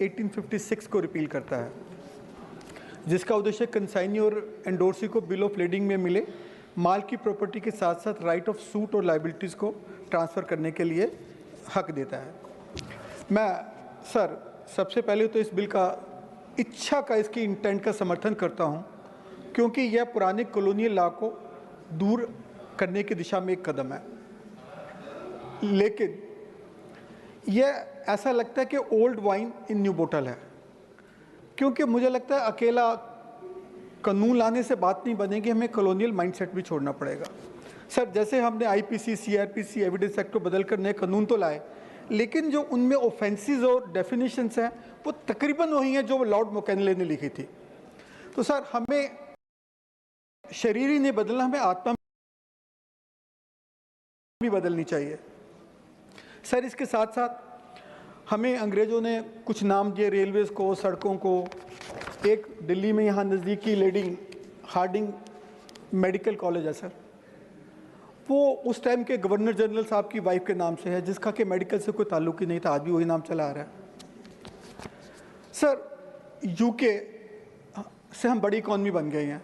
1856 को रिपील करता है, जिसका उद्देश्य कंसाइनी और एंडोर्सी को बिल ऑफ लेडिंग में मिले माल की प्रॉपर्टी के साथ साथ राइट ऑफ सूट और लाइबिलिटीज़ को ट्रांसफ़र करने के लिए हक देता है। मैं सर सबसे पहले तो इस बिल का इच्छा का, इसकी इंटेंट का समर्थन करता हूं, क्योंकि यह पुराने कॉलोनियल लॉ को दूर करने की दिशा में एक कदम है। लेकिन यह ऐसा लगता है कि ओल्ड वाइन इन न्यू बोतल है, क्योंकि मुझे लगता है अकेला कानून लाने से बात नहीं बनेगी, हमें कॉलोनियल माइंडसेट भी छोड़ना पड़ेगा। सर जैसे हमने आईपीसी, सीआरपीसी, एविडेंस एक्ट को बदल कर नए कानून तो लाए, लेकिन जो उनमें ऑफेंसेस और डेफिनेशंस हैं वो तकरीबन वही हैं जो लॉर्ड मैकॉले ने लिखी थी। तो सर हमें शरीर ही नहीं बदलना, हमें आत्मा भी बदलनी चाहिए। सर इसके साथ साथ हमें अंग्रेज़ों ने कुछ नाम दिए रेलवेज़ को, सड़कों को। एक दिल्ली में यहाँ नज़दीकी लेडिंग हार्डिंग मेडिकल कॉलेज है सर, वो उस टाइम के गवर्नर जनरल साहब की वाइफ के नाम से है, जिसका कि मेडिकल से कोई ताल्लुक ही नहीं था, आज भी वही नाम चला आ रहा है। सर यूके से हम बड़ी इकॉनमी बन गए हैं,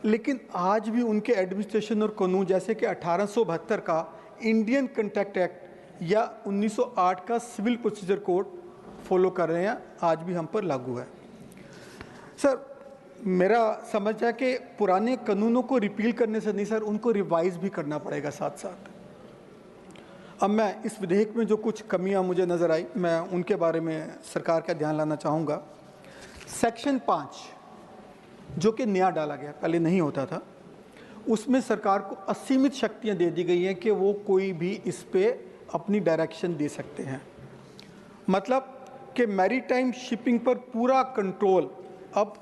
लेकिन आज भी उनके एडमिनिस्ट्रेशन और कानून जैसे कि 1872 का इंडियन कंट्रैक्ट एक्ट या 1908 का सिविल प्रोसीजर कोड फॉलो कर रहे हैं, आज भी हम पर लागू है। सर मेरा समझ है कि पुराने कानूनों को रिपील करने से नहीं सर, उनको रिवाइज भी करना पड़ेगा साथ साथ। अब मैं इस विधेयक में जो कुछ कमियां मुझे नज़र आई, मैं उनके बारे में सरकार का ध्यान लाना चाहूँगा। सेक्शन 5 जो कि नया डाला गया, पहले नहीं होता था, उसमें सरकार को असीमित शक्तियां दे दी गई हैं कि वो कोई भी इस पे अपनी डायरेक्शन दे सकते हैं। मतलब कि मैरीटाइम शिपिंग पर पूरा कंट्रोल अब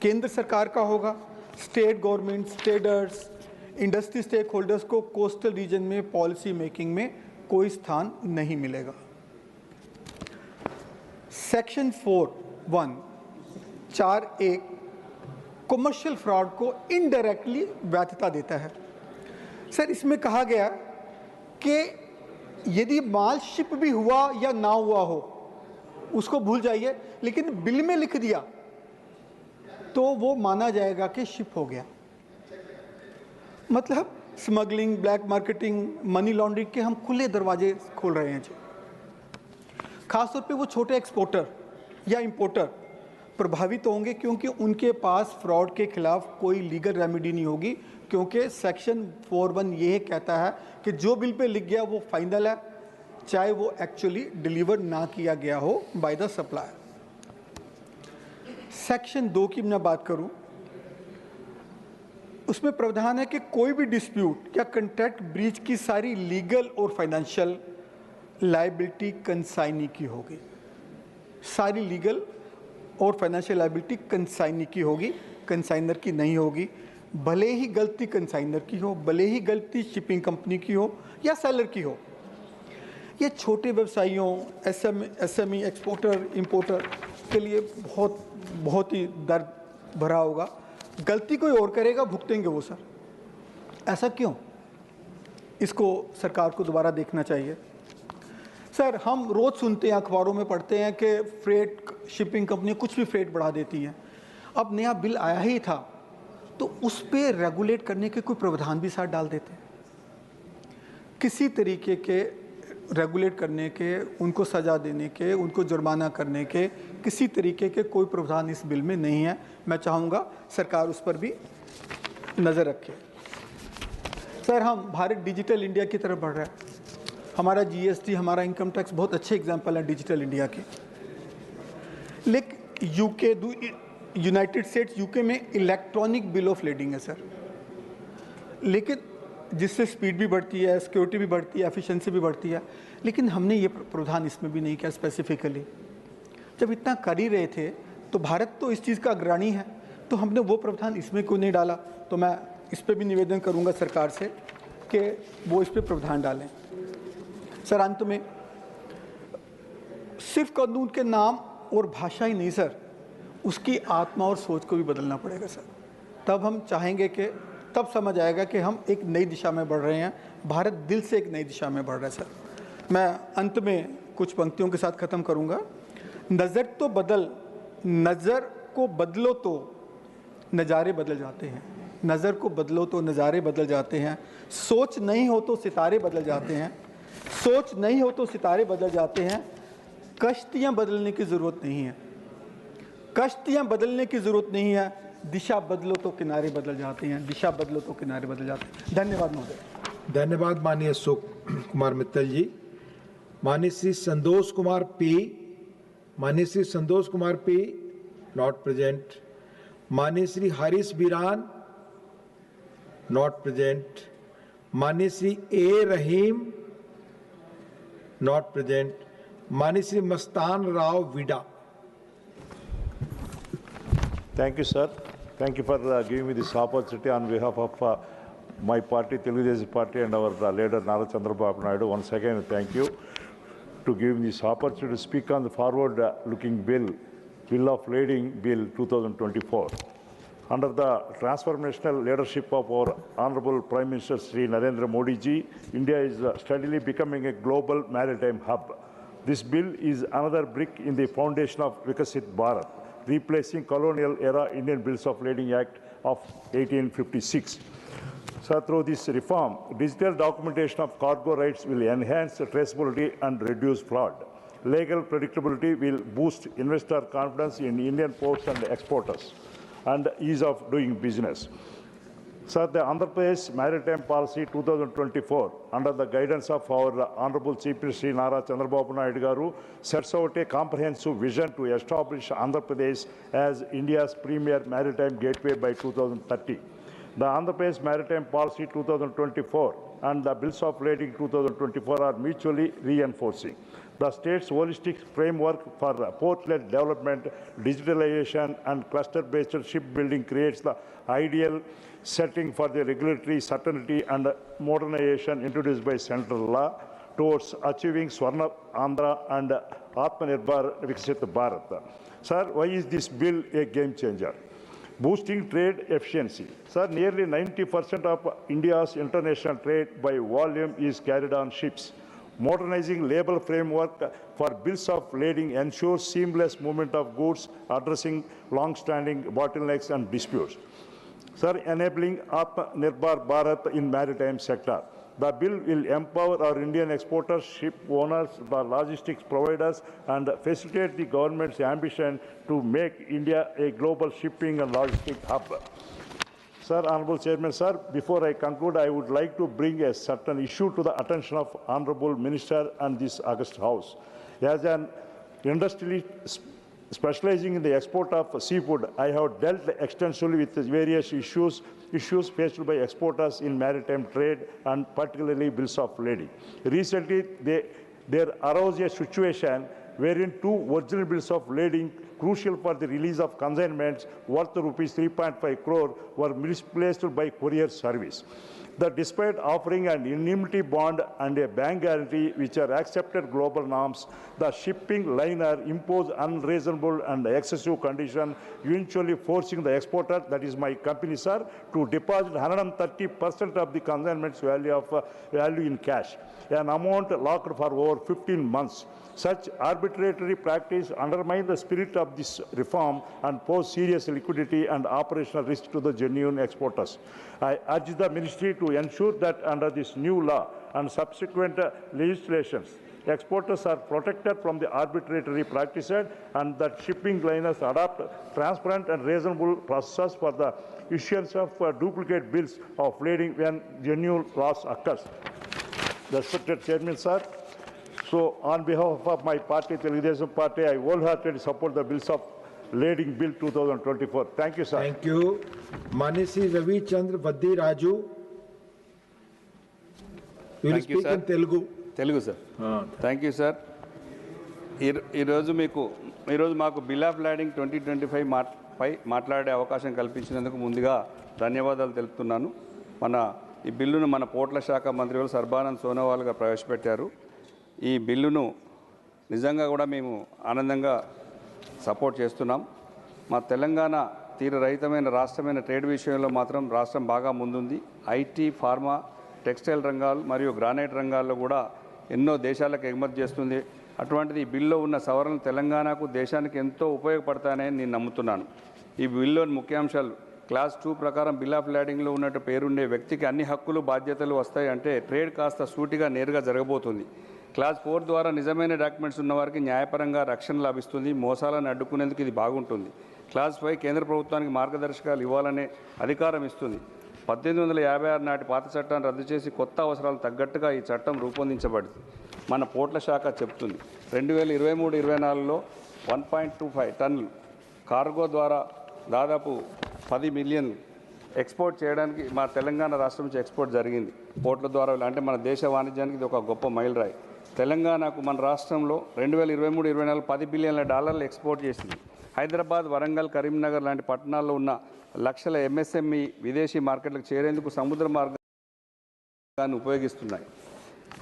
केंद्र सरकार का होगा। स्टेट गवर्नमेंट, स्टेटर्स, इंडस्ट्री स्टेक होल्डर्स को कोस्टल रीजन में पॉलिसी मेकिंग में कोई स्थान नहीं मिलेगा। सेक्शन 4(1)(4)(1) कमर्शियल फ्रॉड को इनडायरेक्टली वैधता देता है। सर इसमें कहा गया कि यदि माल शिप भी हुआ या ना हुआ हो उसको भूल जाइए, लेकिन बिल में लिख दिया तो वो माना जाएगा कि शिप हो गया। मतलब smuggling, black marketing, money laundering के हम खुले दरवाजे खोल रहे हैं जी। खासतौर पे वो छोटे एक्सपोर्टर या इंपोर्टर प्रभावित होंगे, क्योंकि उनके पास फ्रॉड के खिलाफ कोई लीगल रेमेडी नहीं होगी, क्योंकि सेक्शन 4(1) ये कहता है कि जो बिल पे लिख गया वो फाइनल है, चाहे वो एक्चुअली डिलीवर ना किया गया हो बाय द सप्लायर। सेक्शन 2 की मैं बात करूं, उसमें प्रावधान है कि कोई भी डिस्प्यूट या कॉन्ट्रैक्ट ब्रीच की सारी लीगल और फाइनेंशियल लायबिलिटी कंसाइनी की होगी। सारी लीगल और फाइनेंशियल लायबिलिटी कंसाइनी की होगी, कंसाइनर की नहीं होगी। भले ही गलती कंसाइनर की हो, भले ही गलती शिपिंग कंपनी की हो या सेलर की हो। ये छोटे व्यवसायियों, एसएमई, एक्सपोर्टर, इंपोर्टर के लिए बहुत ही दर्द भरा होगा। गलती कोई और करेगा, भुगतेंगे वो सर। ऐसा क्यों? इसको सरकार को दोबारा देखना चाहिए। सर हम रोज़ सुनते हैं, अखबारों में पढ़ते हैं कि फ्रेट शिपिंग कंपनी कुछ भी फ्रेट बढ़ा देती हैं। अब नया बिल आया ही था तो उस पर रेगुलेट करने के कोई प्रावधान भी साथ डाल देते हैं। किसी तरीके के रेगुलेट करने के, उनको सज़ा देने के, उनको जुर्माना करने के किसी तरीके के कोई प्रावधान इस बिल में नहीं है। मैं चाहूँगा सरकार उस पर भी नज़र रखे। सर हम भारत डिजिटल इंडिया की तरफ बढ़ रहा है। हमारा जीएसटी, हमारा इनकम टैक्स बहुत अच्छे एग्जाम्पल है डिजिटल इंडिया के। लेकिन यूके, यूनाइटेड स्टेट्स, यूके में इलेक्ट्रॉनिक बिल ऑफ लेडिंग है सर, लेकिन जिससे स्पीड भी बढ़ती है, सिक्योरिटी भी बढ़ती है, एफिशिएंसी भी बढ़ती है। लेकिन हमने ये प्रावधान इसमें भी नहीं किया स्पेसिफिकली। जब इतना कर ही रहे थे तो भारत तो इस चीज़ का अग्रणी है, तो हमने वो प्रावधान इसमें क्यों नहीं डाला? तो मैं इस पर भी निवेदन करूँगा सरकार से कि वो इस पर प्रावधान डालें। सर अंत में सिर्फ कानून के नाम और भाषा ही नहीं सर, उसकी आत्मा और सोच को भी बदलना पड़ेगा सर। तब हम चाहेंगे कि, तब समझ आएगा कि हम एक नई दिशा में बढ़ रहे हैं। भारत दिल से एक नई दिशा में बढ़ रहा है सर। मैं अंत में कुछ पंक्तियों के साथ ख़त्म करूंगा। नज़र को बदलो तो नज़ारे बदल जाते हैं, नज़र को बदलो तो नज़ारे बदल जाते हैं, सोच नहीं हो तो सितारे बदल जाते हैं, सोच नहीं हो तो सितारे बदल जाते हैं, कश्तियाँ बदलने की ज़रूरत नहीं है, कश्तियाँ बदलने की ज़रूरत नहीं है, दिशा बदलो तो किनारे बदल जाते हैं, दिशा बदलो तो किनारे बदल जाते हैं। धन्यवाद महोदय। धन्यवाद माननीय अशोक कुमार मित्तल जी। माननीय श्री संतोष कुमार पी, माननीय Shri Santosh Kumar P not present. माननीय श्री हरीश बिरान नॉट प्रेजेंट। माननीय श्री ए रहीम नॉट प्रेजेंट। माननीय श्री मस्तान राव विडा। Thank you, sir. Thank you for giving me this opportunity on behalf of my party, Telugu Desam Party, and our leader, Nara Chandrababu Naidu. Once again, thank you to give me this opportunity to speak on the forward-looking Bill of Lading Bill 2024. Under the transformational leadership of our Honorable Prime Minister Sri Narendra Modi ji, India is steadily becoming a global maritime hub. This bill is another brick in the foundation of Vikasit Bharat, replacing colonial-era Indian Bills of Lading Act of 1856. So, through this reform, digital documentation of cargo rights will enhance traceability and reduce fraud. Legal predictability will boost investor confidence in Indian ports and exporters, and ease of doing business. Sir, the Andhra Pradesh Maritime Policy 2024, under the guidance of our Honorable Chief Minister Sri Nara Chandrababu Naidu Garu, sets out a comprehensive vision to establish Andhra Pradesh as India's premier maritime gateway by 2030. The Andhra Pradesh Maritime Policy 2024 and the Bills of Lading 2024 are mutually reinforcing. The state's holistic framework for port-led development, digitalization, and cluster-based shipbuilding creates the ideal setting for the regulatory certainty and modernization introduced by central law towards achieving Swarna Andhra and Atmanirbhar Viksit Bharat. Sir, why is this bill a game changer? Boosting trade efficiency. Sir, nearly 90% of India's international trade by volume is carried on ships. Modernizing labor framework for bills of lading ensures seamless movement of goods, addressing long-standing bottlenecks and disputes. Sir, enabling Atmanirbhar Bharat in maritime sector. The bill will empower our Indian exporters, ship owners, the logistics providers, and facilitate the government's ambition to make India a global shipping and logistics hub. Sir, Honorable Chairman, sir, before I conclude, I would like to bring a certain issue to the attention of Honorable Minister and this August House. As an industrialist specializing in the export of seafood, I have dealt extensively with various issues faced by exporters in maritime trade and particularly bills of lading. Recently, there arose a situation wherein two original bills of lading crucial for the release of consignments worth rupees 3.5 crore were misplaced by courier service. Despite offering an indemnity bond and a bank guarantee, which are accepted global norms, the shipping liner imposed unreasonable and excessive conditions, eventually forcing the exporter, that is my company, sir, to deposit 130% of the consignment's value in cash, an amount locked for over 15 months. Such arbitrary practice undermines the spirit of this reform and pose serious liquidity and operational risk to the genuine exporters. I urge the ministry to ensure that under this new law and subsequent legislations, exporters are protected from the arbitrary practices and that shipping liners adopt transparent and reasonable processes for the issuance of duplicate bills of lading when genuine loss occurs. Respected Chairman, sir, so on behalf of my party, Telugu Desam Party, I wholeheartedly support the Bills of Lading Bill 2024. Thank you, sir. Thank you. Mani Sri Ravi Chandra Vaddi Raju. You will speak in Telugu. Telugu, sir. Thank you, sir. ఈరోజు మాకు bill of landing 2025 పై మాట్లాడే అవకాశం కల్పించినందుకు ముందుగా ధన్యవాదాలు తెలుపుతున్నాను. ఈ బిల్లును మన పోర్ట్ల శాఖ మంత్రి సర్బానంద్ సోనోవాల్ గారు ప్రవేశపెట్టారు. ఈ బిల్లును నిజంగా కూడా మేము ఆనందంగా సపోర్ట్ చేస్తున్నాం. మా తెలంగాణ తీరరహితమైన రాష్ట్రమైన ట్రేడ్ విషయంలో మాత్రం రాష్ట్రం బాగా ముందుంది. ఐటీ, ఫార్మా, టెక్స్టైల్ రంగాలు మరియు గ్రానైట్ రంగాల్లో కూడా ఎన్నో దేశాలకు ఎగుమతి చేస్తుంది. అటువంటిది ఈ బిల్లో ఉన్న సవరణలు తెలంగాణకు దేశానికి ఎంతో ఉపయోగపడతాయని నేను నమ్ముతున్నాను. ఈ బిల్లులోని ముఖ్యాంశాలు క్లాస్ 2 ప్రకారం బిల్ ఆఫ్ ల్యాండింగ్లో ఉన్నట్టు పేరుండే వ్యక్తికి అన్ని హక్కులు బాధ్యతలు వస్తాయి. అంటే ట్రేడ్ కాస్త సూటిగా నేరుగా జరగబోతుంది. క్లాస్ 4 ద్వారా నిజమైన డాక్యుమెంట్స్ ఉన్నవారికి న్యాయపరంగా రక్షణ లభిస్తుంది. మోసాలను అడ్డుకునేందుకు ఇది బాగుంటుంది. క్లాస్ 5 కేంద్ర ప్రభుత్వానికి మార్గదర్శకాలు ఇవ్వాలనే అధికారం ఇస్తుంది. 1856 నాటి పాత చట్టాన్ని రద్దు చేసి కొత్త అవసరాలకు తగ్గట్టుగా ఈ చట్టం రూపొందించబడింది. మన పోర్ట్ల శాఖ చెప్తుంది 2023-24లో 1.25 టన్నులు కార్గో ద్వారా దాదాపు 10 మిలియన్ ఎక్స్పోర్ట్ చేయడానికి మా తెలంగాణ రాష్ట్రం నుంచి ఎక్స్పోర్ట్ జరిగింది. పోర్ట్ల ద్వారా అంటే మన దేశ వాణిజ్యానికి ఇది ఒక గొప్ప మైలురాయి. తెలంగాణకు మన రాష్ట్రంలో 2023-24 $10 బిలియన్ల ఎక్స్పోర్ట్ చేసింది. హైదరాబాద్, వరంగల్, కరీంనగర్ లాంటి పట్టణాల్లో ఉన్న లక్షల ఎంఎస్ఎంఈ విదేశీ మార్కెట్లకు చేరేందుకు సముద్ర మార్గాన్ని ఉపయోగిస్తున్నాయి.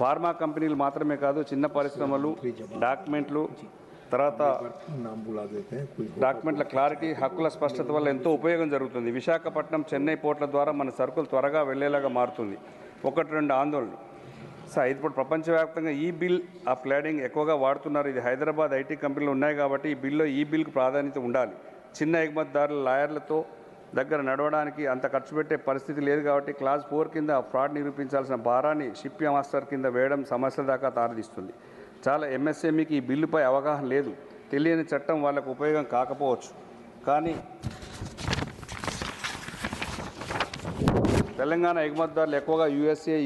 ఫార్మా కంపెనీలు మాత్రమే కాదు, చిన్న పరిశ్రమలు, డాక్యుమెంట్లు, తర్వాత డాక్యుమెంట్ల క్లారిటీ, హక్కుల స్పష్టత వల్ల ఎంతో ఉపయోగం జరుగుతుంది. విశాఖపట్నం, చెన్నై పోర్ట్ల ద్వారా మన సరుకులు త్వరగా వెళ్లేలాగా మారుతుంది. 1-2 ఆందోళనలు ఇప్పుడు ప్రపంచవ్యాప్తంగా ఈ బిల్ ఆఫ్ ల్యాండింగ్ ఎక్కువగా వాడుతున్నారు. ఇది హైదరాబాద్ ఐటీ కంపెనీలు ఉన్నాయి కాబట్టి ఈ బిల్లో ఈ బిల్కు ప్రాధాన్యత ఉండాలి. చిన్న ఎగుమతిదారుల లాయర్లతో దగ్గర నడవడానికి అంత ఖర్చు పెట్టే పరిస్థితి లేదు కాబట్టి క్లాస్ 4 కింద ఫ్రాడ్ నిరూపించాల్సిన భారాన్ని షిప్ మాస్టర్ కింద వేయడం సమస్యల దాకా దారితీస్తుంది. చాలా ఎంఎస్ఎంఈకి ఈ బిల్లుపై అవగాహన లేదు. తెలియని చట్టం వాళ్ళకు ఉపయోగం కాకపోవచ్చు. కానీ తెలంగాణ ఎగుమతిదారులు ఎక్కువగా యుఎస్ఏ,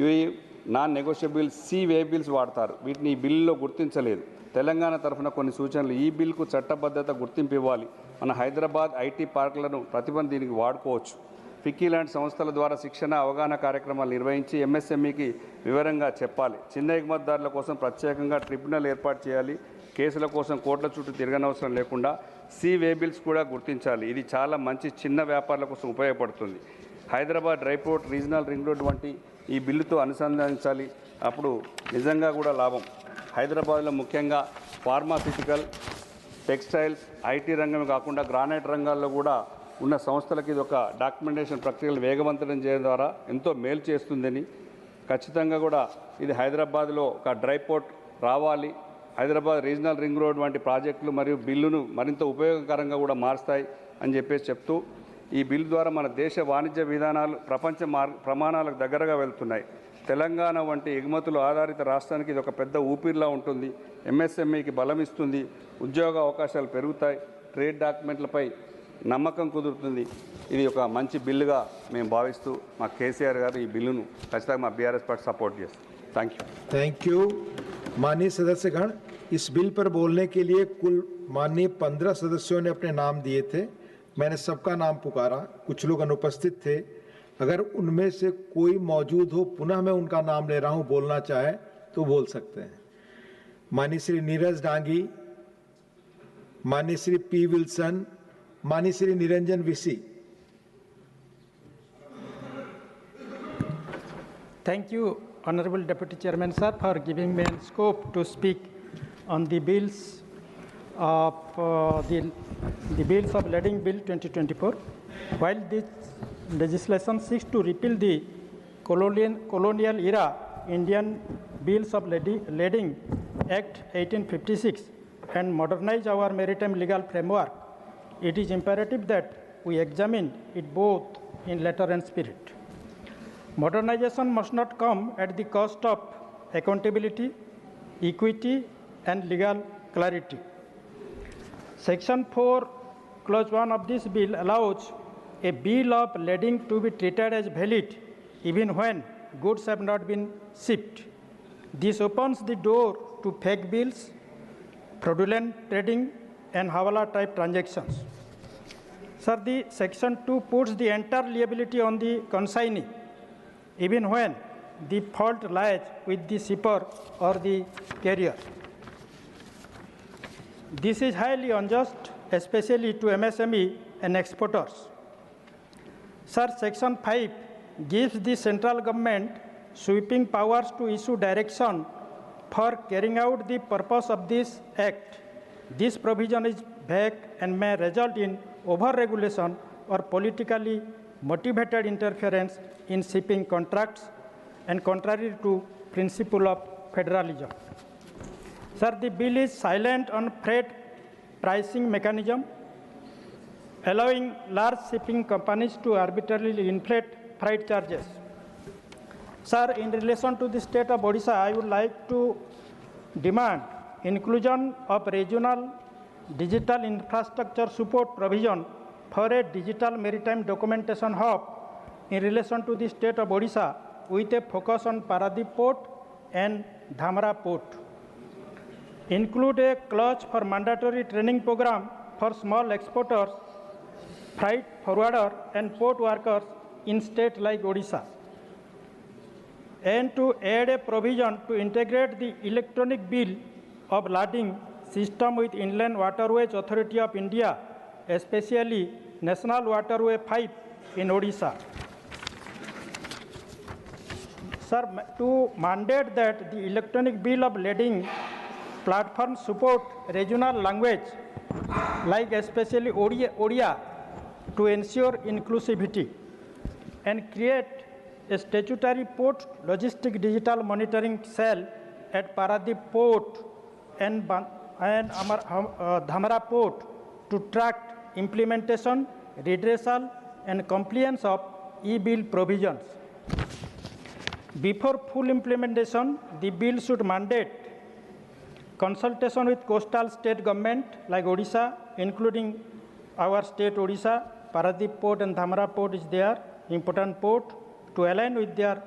యుఏఈ నాన్ నెగోషియబుల్ వే బిల్స్ వాడతారు. వీటిని ఈ బిల్లులో గుర్తించలేదు. తెలంగాణ తరఫున కొన్ని సూచనలు. ఈ బిల్కు చట్టబద్ధత గుర్తింపు ఇవ్వాలి. మన హైదరాబాద్ ఐటీ పార్కులను ప్రతిబంధ దీనికి వాడుకోవచ్చు. ఫిక్కీ లాంటి సంస్థల ద్వారా శిక్షణ, అవగాహన కార్యక్రమాలు నిర్వహించి ఎంఎస్ఎంఈకి వివరంగా చెప్పాలి. చిన్న ఎగుమతిదారుల కోసం ప్రత్యేకంగా ట్రిబ్యునల్ ఏర్పాటు చేయాలి. కేసుల కోసం కోర్టుల చుట్టూ తిరగనవసరం లేకుండా వే బిల్స్ కూడా గుర్తించాలి. ఇది చాలా మంచి చిన్న వ్యాపారుల కోసం ఉపయోగపడుతుంది. Hyderabad dry port, regional ring road వంటి ఈ బిల్లుతో అనుసంధానించాలి. అప్పుడు నిజంగా కూడా లాభం. హైదరాబాద్లో ముఖ్యంగా ఫార్మాసిటికల్, టెక్స్టైల్స్, ఐటీ రంగం కాకుండా గ్రానైట్ రంగాల్లో కూడా ఉన్న సంస్థలకి ఇది ఒక డాక్యుమెంటేషన్ ప్రక్రియలు వేగవంతం చేయడం ద్వారా ఎంతో మేలు చేస్తుందని, ఖచ్చితంగా కూడా ఇది హైదరాబాద్లో ఒక డ్రైపోర్ట్ రావాలి. హైదరాబాద్ రీజనల్ రింగ్ రోడ్ వంటి ప్రాజెక్టులు మరియు బిల్లును మరింత ఉపయోగకరంగా కూడా మారుస్తాయి అని చెప్పేసి చెప్తూ, ఈ బిల్లు ద్వారా మన దేశ వాణిజ్య విధానాలు ప్రపంచ ప్రమాణాలకు దగ్గరగా వెళ్తున్నాయి. తెలంగాణ వంటి ఎగుమతులు ఆధారిత రాష్ట్రానికి ఇది ఒక పెద్ద ఊపిరిలా ఉంటుంది. ఎంఎస్ఎంఈకి బలం ఇస్తుంది. ఉద్యోగ అవకాశాలు పెరుగుతాయి. ట్రేడ్ డాక్యుమెంట్లపై నమ్మకం కుదురుతుంది. ఇది ఒక మంచి బిల్లుగా మేము భావిస్తూ మా కేసీఆర్ గారు ఈ బిల్లును ఖచ్చితంగా మా బీఆర్ఎస్ పార్టీ సపోర్ట్ చేస్తాం. Thank you. माननीय सदस्यगण, इस बिल पर बोलने के लिए कुल माननीय 15 सदस्यों ने अपने नाम दिए थे. मैंने सबका नाम पुकारा. कुछ लोग अनुपस्थित थे. अगर उनमें से कोई मौजूद हो, पुनः मैं उनका नाम ले रहा हूं, बोलना चाहे तो बोल सकते हैं. माननीय श्री नीरज डांगी, माननीय श्री पी विल्सन, माननीय Shri Niranjan विसी. Thank you, Honorable Deputy Chairman sir, for giving me scope to speak on the bills of the bills of Lading Bill 2024. While this legislation seeks to repeal the colonial era Indian Bills of Lading Act 1856 and modernize our maritime legal framework, it is imperative that we examine it both in letter and spirit. Modernization must not come at the cost of accountability, equity, and legal clarity. Section 4, Clause 1 of this bill allows a bill of lading to be treated as valid even when goods have not been shipped. This opens the door to fake bills, fraudulent trading, and hawala type transactions. Sir, the Section 2 puts the entire liability on the consignee, even when the fault lies with the shipper or the carrier. This is highly unjust, especially to MSME and exporters. Sir, Section 5 gives the central government sweeping powers to issue direction for carrying out the purpose of this act. This provision is vague and may result in over-regulation or politically motivated interference in shipping contracts and contrary to principle of federalism. Sir, the bill is silent on freight pricing mechanism, allowing large shipping companies to arbitrarily inflate freight charges. Sir, in relation to the state of Odisha, I would like to demand inclusion of regional digital infrastructure support provision for a digital maritime documentation hub in relation to the state of Odisha with a focus on Paradip Port and Dhamra Port. Include a clause for mandatory training program for small exporters, freight forwarder and port workers in states like Odisha. And to add a provision to integrate the electronic bill of lading system with Inland Waterways Authority of India, especially National Waterway 5 in Odisha. Sir, to mandate that the electronic bill of lading platform support regional language, like especially Odia, to ensure inclusivity, and create a statutory port logistic digital monitoring cell at Paradip Port and Dhamra Port to track implementation, redressal, and compliance of e-bill provisions. Before full implementation, the bill should mandate consultation with coastal state government like Odisha, including our state Odisha. Paradip Port and Dhamra Port is there, important port, to align with their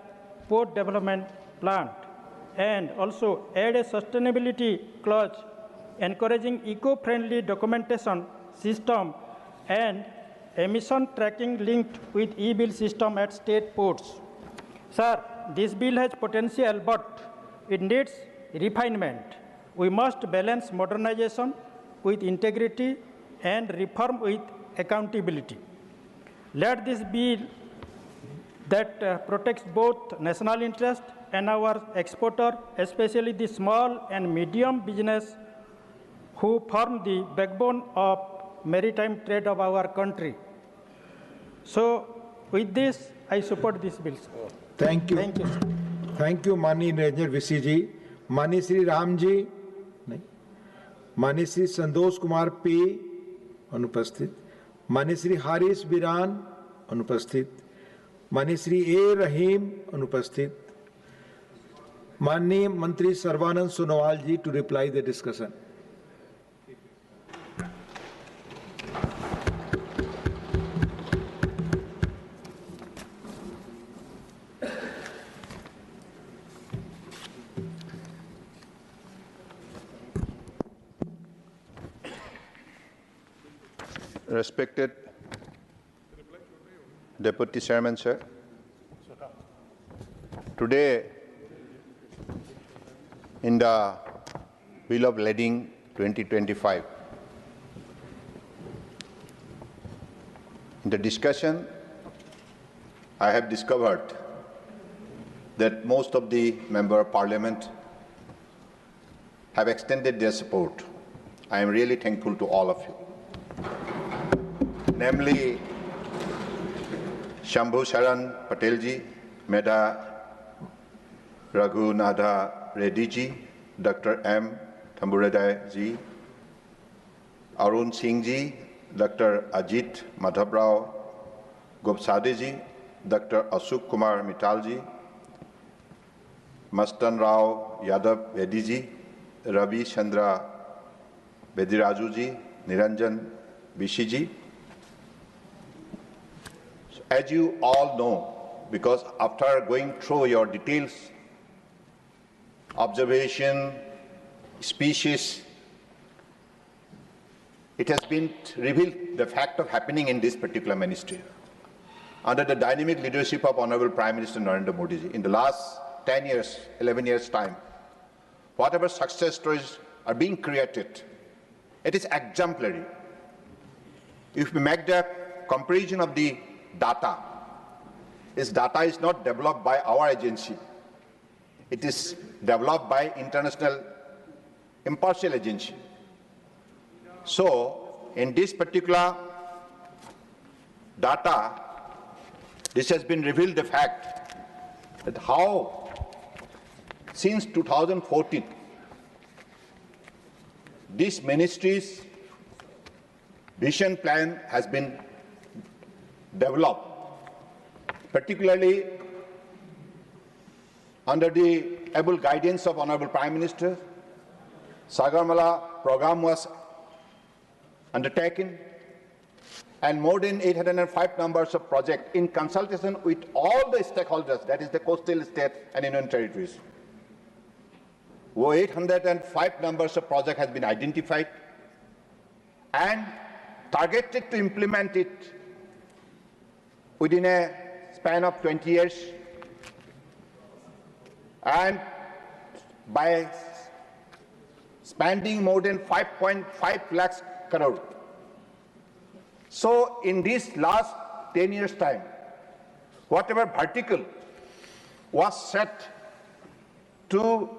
port development plan, and also add a sustainability clause encouraging eco-friendly documentation system and emission tracking linked with e-bill system at state ports. Sir, this bill has potential, but it needs refinement. We must balance modernization with integrity and reform with accountability. Let this bill that protects both national interest and our exporter, especially the small and medium business who form the backbone of maritime trade of our country. So, with this, I support this bill. Thank you. Thank you, sir. Thank you, Mani Niranjan VC ji. Mani Sri Ram ji, नहीं. Mani Sri Santosh Kumar P, अनुपस्थित. Mani Sri Haris Biran, अनुपस्थित. Mani Sri A. Rahim, अनुपस्थित. माननीय मंत्री सर्बानंद सोनोवाल जी to reply the discussion. Respected Deputy Chairman, sir. Today, in the Bill of Lading 2025, in the discussion, I have discovered that most of the Member of Parliament have extended their support. I am really thankful to all of you. Namely, Shambhu Sharan Patel ji, Medha Raghunatha Reddy ji, Dr. M. Thamburadai ji, Arun Singh ji, Dr. Ajit Madhavrao Gopsade ji, Dr. Ashok Kumar Mittal ji, Mastan Rao Yadav Reddy ji, Ravi Chandra Bediraju ji, Niranjan Bishi ji. As you all know, because after going through your details, observation, species, it has been revealed the fact of happening in this particular ministry. Under the dynamic leadership of Honorable Prime Minister Narendra Modi ji, in the last 10 years, 11 years' time, whatever success stories are being created, it is exemplary. If we make the comparison of the data, this data is not developed by our agency. It is developed by international impartial agency. So, in this particular data, this has been revealed the fact that how, since 2014, this ministry's vision plan has been developed, particularly under the able guidance of Honorable Prime Minister. Sagarmala program was undertaken, and more than 805 numbers of projects in consultation with all the stakeholders, that is the coastal state and union territories. 805 numbers of projects has been identified and targeted to implement it within a span of 20 years, and by spending more than 5.5 lakhs crore. So in this last 10 years' time, whatever vertical was set to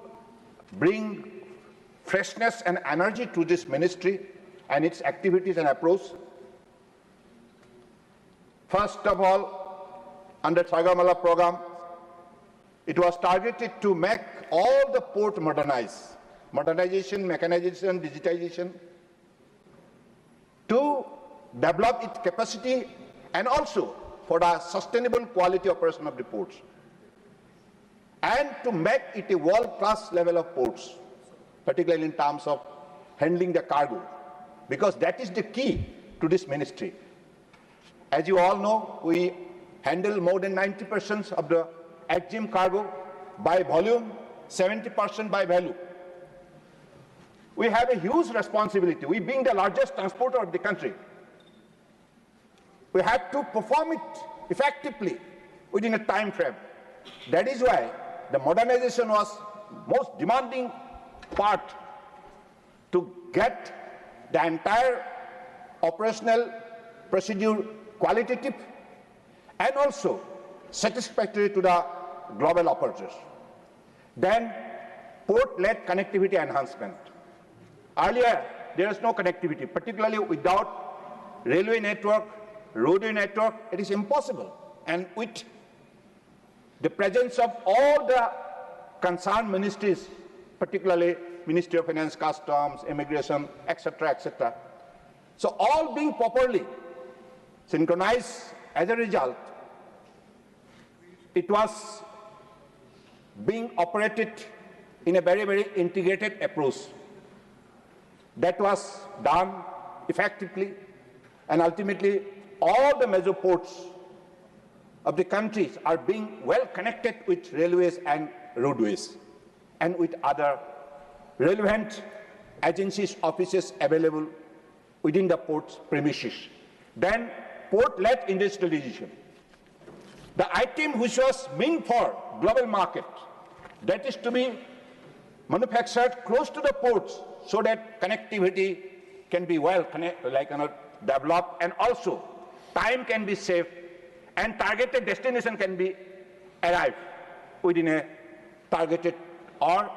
bring freshness and energy to this ministry and its activities and approach. First of all, under Sagarmala program, it was targeted to make all the port modernization, mechanization, digitization, to develop its capacity and also for the sustainable quality operation of the ports, and to make it a world-class level of ports, particularly in terms of handling the cargo, because that is the key to this ministry. As you all know, we handle more than 90% of the EXIM cargo by volume, 70% by value. We have a huge responsibility. We being the largest transporter of the country, we have to perform it effectively within a time frame. That is why the modernization was most demanding part to get the entire operational procedure qualitative and also satisfactory to the global operators. Then port-led connectivity enhancement. Earlier, there was no connectivity, particularly without railway network, roadway network, it is impossible. And with the presence of all the concerned ministries, particularly Ministry of Finance, Customs, Immigration, etc., etc. So all being properly synchronized, as a result, it was being operated in a very, very integrated approach. That was done effectively, and ultimately all the major ports of the countries are being well connected with railways and roadways and with other relevant agencies, offices available within the port's premises. Then port-led industrialization. The item which was meant for global market, that is to be manufactured close to the ports so that connectivity can be well developed, and also time can be saved and targeted destination can be arrived within a targeted or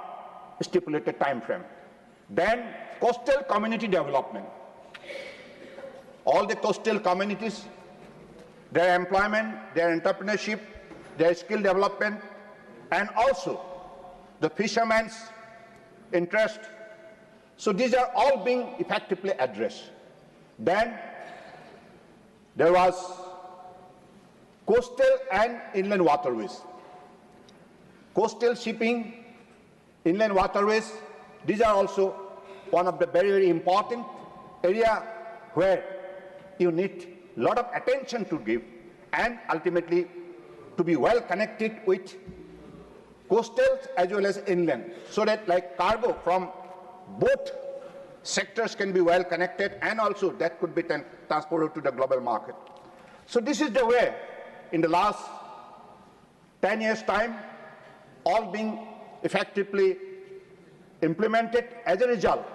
stipulated time frame. Then coastal community development. All the coastal communities, their employment, their entrepreneurship, their skill development, and also the fishermen's interest. So these are all being effectively addressed. Then there was coastal and inland waterways. Coastal shipping, inland waterways, these are also one of the very, very important area where you need a lot of attention to give and ultimately to be well connected with coastal as well as inland, so that like cargo from both sectors can be well connected and also that could be transported to the global market. So this is the way in the last 10 years' time, all being effectively implemented. As a result,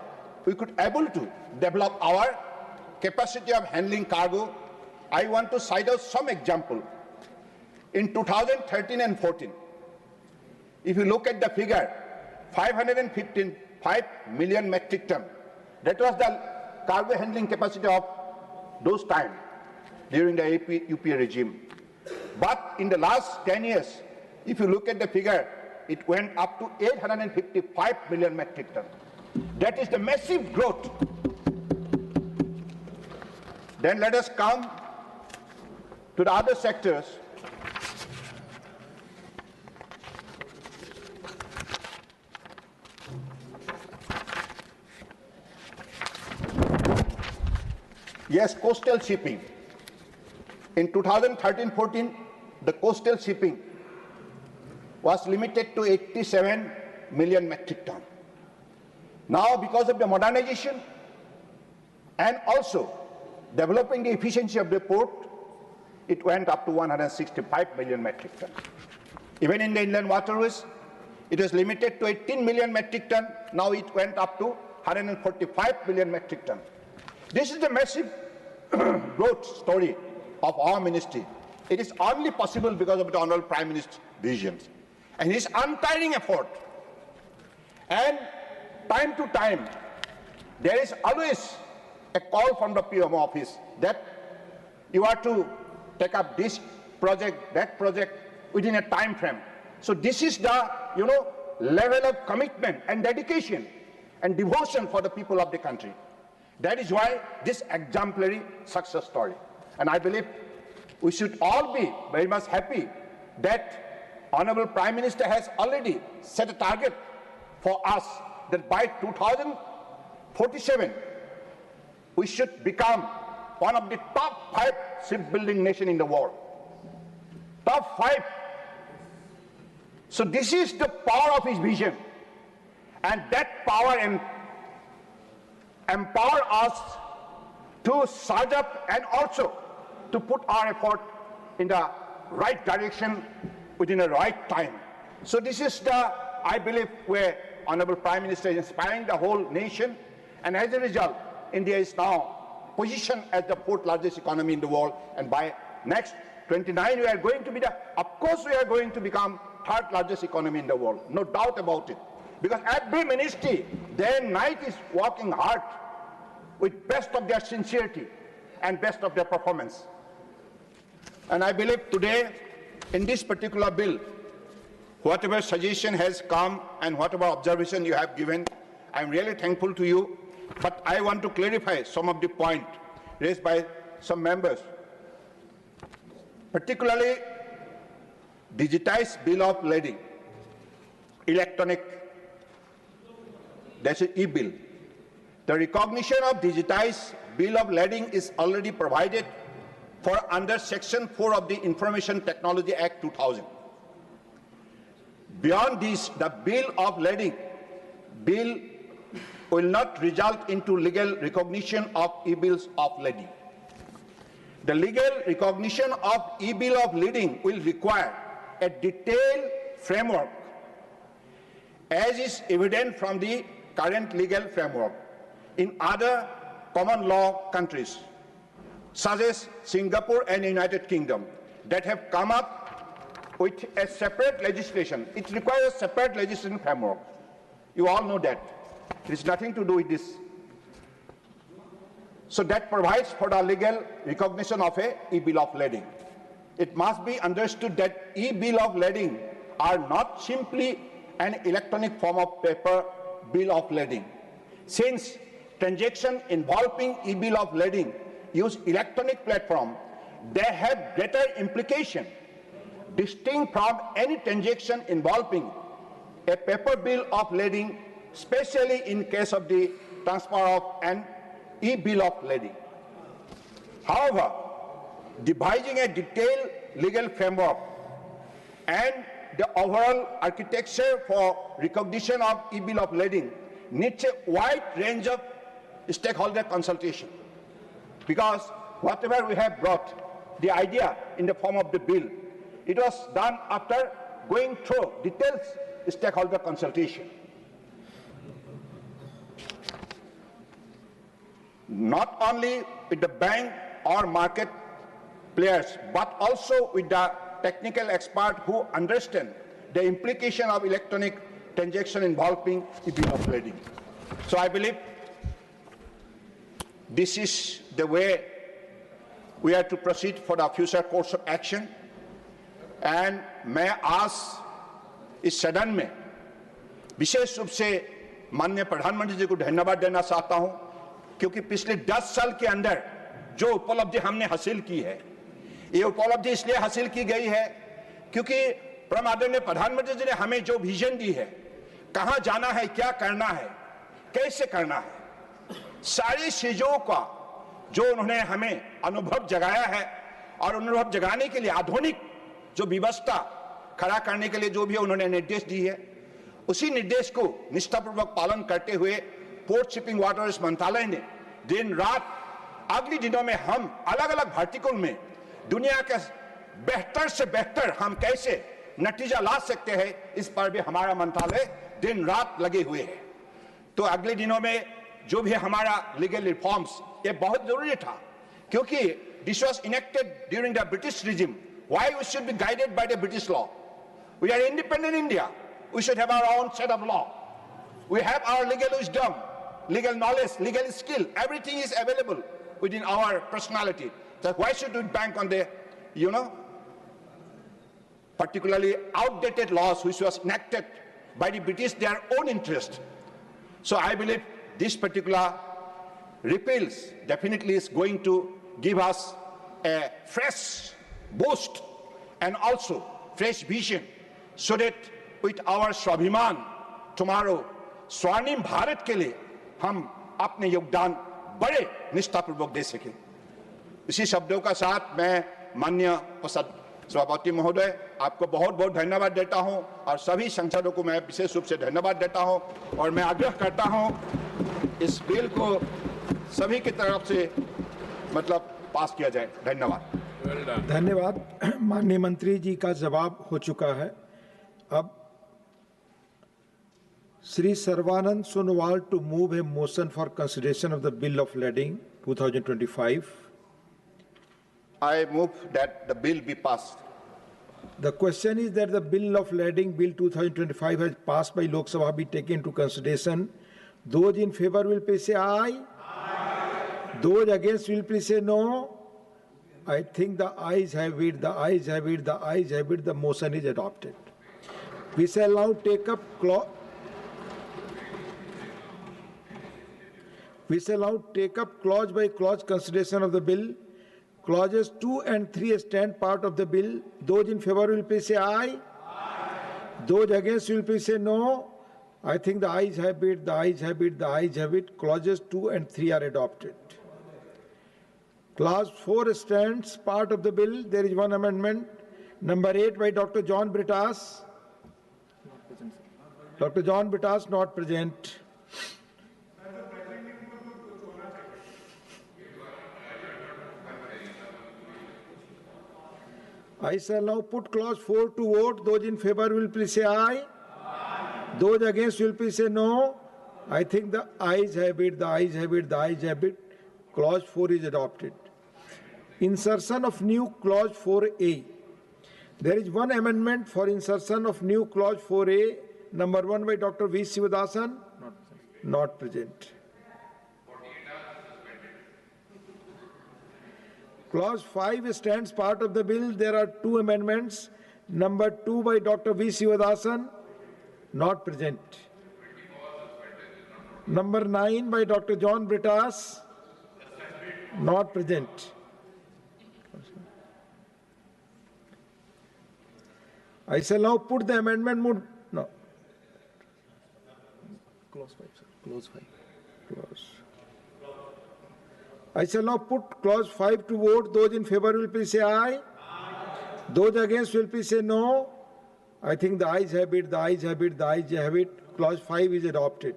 we could able to develop our capacity of handling cargo. I want to cite out some example. In 2013 and 14, if you look at the figure, 5 million metric ton, that was the cargo handling capacity of those time during the UP regime. But in the last 10 years, if you look at the figure, it went up to 855 million metric ton. That is the massive growth. Then let us come to the other sectors. Yes, coastal shipping. In 2013-14, the coastal shipping was limited to 87 million metric ton. Now, because of the modernization and also developing the efficiency of the port, it went up to 165 million metric ton. Even in the inland waterways, it was limited to 18 million metric ton. Now it went up to 145 million metric ton. This is the massive growth story of our ministry. It is only possible because of the Honorable Prime Minister's visions and his untiring effort. And time to time, there is always a call from the PMO office that you are to take up this project, that project within a time frame. So this is the, level of commitment and dedication and devotion for the people of the country. That is why this exemplary success story. And I believe we should all be very much happy that Honorable Prime Minister has already set a target for us that by 2047, we should become one of the top 5 shipbuilding nations in the world. Top 5. So this is the power of his vision. And that power empower us to surge up and also to put our effort in the right direction within the right time. So this is the, I believe, where Honorable Prime Minister is inspiring the whole nation. And as a result, India is now positioned as the 4th largest economy in the world. And by next 29, we are going to be of course we are going to become 3rd largest economy in the world. No doubt about it. Because every ministry, day and night, is working hard with best of their sincerity and best of their performance. And I believe today, in this particular bill, whatever suggestion has come and whatever observation you have given, I am really thankful to you. But I want to clarify some of the points raised by some members, particularly digitized bill of lading, electronic, that's an e-bill. The recognition of digitized bill of lading is already provided for under Section 4 of the Information Technology Act 2000. Beyond this, the bill of lading bill will not result into legal recognition of e-bills of lading. The legal recognition of e-bill of lading will require a detailed framework, as is evident from the current legal framework in other common law countries, such as Singapore and United Kingdom, that have come up with a separate legislation. It requires a separate legislation framework. You all know that. It has nothing to do with this. So that provides for the legal recognition of a e-bill of lading. It must be understood that e-bill of lading are not simply an electronic form of paper bill of lading. Since transactions involving e-bill of lading use electronic platform, they have greater implication, distinct from any transaction involving a paper bill of lading, especially in case of the transfer of an e-bill of lading. However, devising a detailed legal framework and the overall architecture for recognition of e-bill of lading needs a wide range of stakeholder consultation. Because whatever we have brought, the idea in the form of the bill, it was done after going through detailed stakeholder consultation. Not only with the bank or market players, but also with the technical expert who understand the implication of electronic transaction involving e-bill of lading. So I believe this is the way we are to proceed for the future course of action. And मैं आज इस सदन में विशेष रूप से माननीय प्रधानमंत्री जी को धन्यवाद देना चाहता हूं, क्योंकि पिछले 10 साल के अंदर जो उपलब्धि हमने हासिल की है, ये उपलब्धि इसलिए हासिल की गई है क्योंकि परम आदरणीय प्रधानमंत्री जी ने हमें जो विजन दी है, कहां जाना है, क्या करना है, कैसे करना है, सारी चीजों का जो उन्होंने हमें अनुभव जगाया है और अनुभव जगाने के लिए आधुनिक जो व्यवस्था खड़ा करने के लिए जो भी उन्होंने निर्देश दी है, उसी निर्देश को निष्ठापूर्वक पालन करते हुए पोर्ट शिपिंग वाटर्स मंत्रालय ने दिन रात अगले दिनों में हम अलग अलग वर्टिकल में दुनिया के बेहतर से बेहतर हम कैसे नतीजा ला सकते हैं, इस पर भी हमारा मंत्रालय दिन रात लगे हुए है। तो अगले दिनों में जो भी हमारा लीगल रिफॉर्म्स, ये बहुत जरूरी था, क्योंकि this was enacted during the British regime. Why we should be guided by the British law? We are independent India, we should have our own set of law. We have our legal wisdom, legal knowledge, legal skill. Everything is available within our personality. So why should we bank on the, particularly outdated laws which was enacted by the British, their own interest? So I believe this particular repeals definitely is going to give us a fresh boost and also fresh vision, so that with our स्वाभिमान tomorrow स्वर्णिम भारत के लिए हम अपने योगदान बड़े निष्ठापूर्वक दे सकें। इसी शब्दों का साथ मैं माननीय सभापति महोदय आपको बहुत बहुत धन्यवाद देता हूं और सभी सांसदों को मैं विशेष रूप से धन्यवाद देता हूं और मैं आग्रह करता हूं इस बिल को सभी की तरफ से पास किया जाए। धन्यवाद। धन्यवाद। माननीय मंत्री जी का जवाब हो चुका है। अब Sri Sarvanand Sonowal to move a motion for consideration of the Bill of Lading 2025. I move that the bill be passed. The question is that the Bill of Lading Bill 2025 has passed by Lok Sabha be taken into consideration. Those in favor will please say aye. Aye. Those against will please say no. I think the ayes have it, the ayes have it, the ayes have it. The motion is adopted. We shall now take up clause by clause consideration of the bill. Clauses 2 and 3 stand part of the bill. Those in favor will please say aye. Aye. Those against will please say no. I think the ayes have it, the ayes have it, the ayes have it. Clauses 2 and 3 are adopted. Clause 4 stands part of the bill. There is one amendment. Number 8 by Dr. John Britas. Dr. John Britas not present. I shall now put clause 4 to vote. Those in favor will please say aye. Aye. Those against will please say no. I think the ayes have it, the ayes have it, the ayes have it. Clause 4 is adopted. Insertion of new clause 4A. There is one amendment for insertion of new clause 4A. Number 1 by Dr. V. Sivadasan. Not present. Clause 5 stands part of the bill. There are 2 amendments. Number 2 by Dr. V. Sivadasan. Not present. Number 9 by Dr. John Britas. Not present. I shall now put the amendment. No. Clause 5, sir. Clause 5. Clause. I shall now put clause 5 to vote. Those in favor will please say aye. Aye. Those against will please say no. I think the ayes have it, the ayes have it, the ayes have it. Clause 5 is adopted.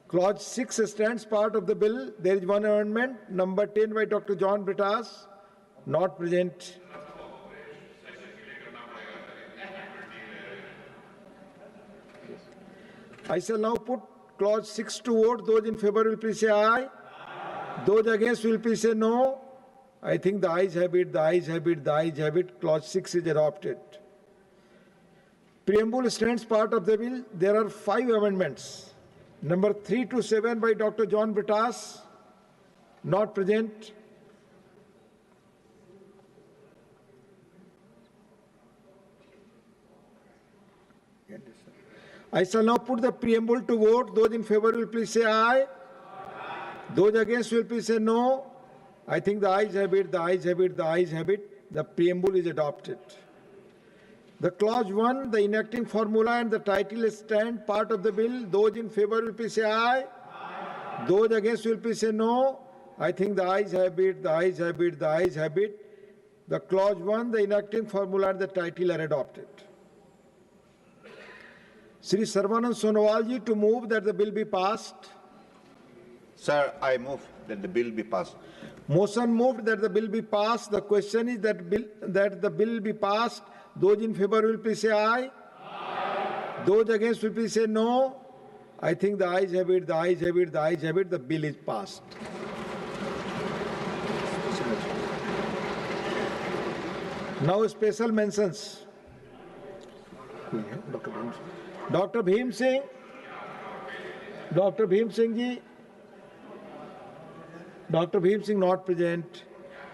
Clause 6 stands part of the bill. There is one amendment. Number 10 by Dr. John Britas. Not present. I shall now put clause 6 to vote. Those in favor will please say aye. Aye. Those against will please say no. I think the ayes have it, the ayes have it, the ayes have it. Clause 6 is adopted. Preamble stands part of the bill. There are 5 amendments. Number 3 to 7 by Dr. John Britas. Not present. I shall now put the preamble to vote. Those in favor will please say aye. Those against will please say no. I think the ayes have it, the ayes have it, the ayes have it. The preamble is adopted. The clause 1, the enacting formula and the title stand part of the bill. Those in favor will please say aye. Those against will please say no. I think the ayes have it, the ayes have it, the ayes have it. The clause 1, the enacting formula and the title are adopted. Shri Sarvanand Sonowal ji to move that the bill be passed. Sir, I move that the bill be passed. Motion moved that the bill be passed. The question is that the bill be passed. Those in favor will please say aye. Aye. Those against will please say no. I think the ayes have it, the ayes have it, the ayes have it. The bill is passed. Now special mentions. Dr. Bhim Singh. Dr. Bhim Singh ji. Dr. Bhim Singh not present.